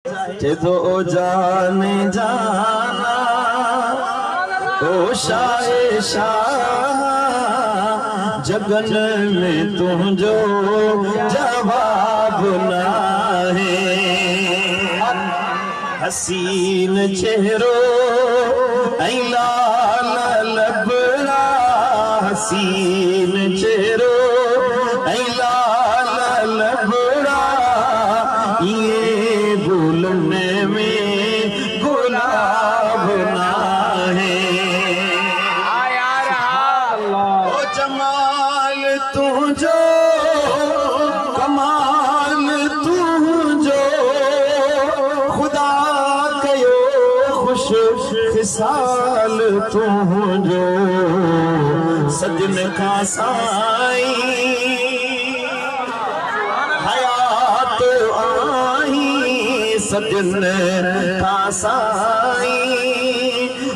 तो जान जाना ओ शाहे शाह जगन में तुझो जवाब ना है। हसीन चेहरो ऐ लाल लबड़ा हसीन चेहरो ऐ लाल लबड़ा ये भूलने में गुलाब ना है। ओ जमाल तुझो कमाल तुझो खुदा कयो खुश खिसाल तुझो सजन का साई हयात आई सजन का साई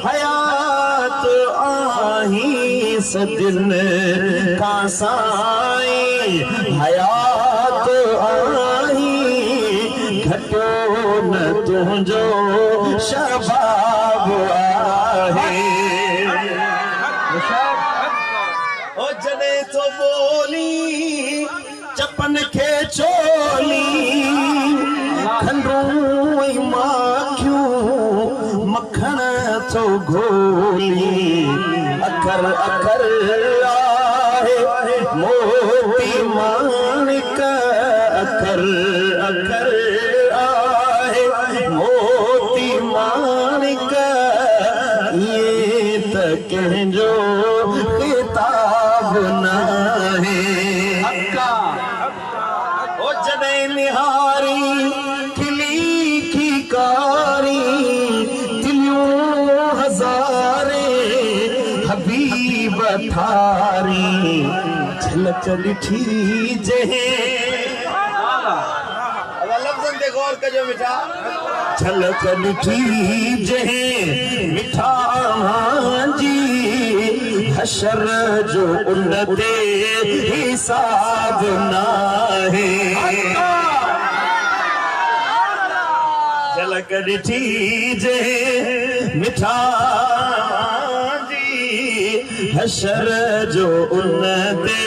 हयात आई सजन का साई हयात आई घटो न तुझो शबाब आहे। ओ जने तो बोली चपन के चोली खंडू माखियूं मखण तो गोली अखर अखर आहे मोती माणिक अखर अखर आहे मोती माणिक ये त कंहिंजो किताब न है। ओ जॾहिं निहारी खिली की कारी दिलियूं हज़ारे हबीब थारी झलक ॾिठी जंहिं लफ़्ज़नि ते गौर कजो मिठा झलक ॾिठी जंहिं मिठा जी हशर जो उन ते हिसाब ना है। झलक ॾिठी जंहिं मिठा जी हशर जो उन ते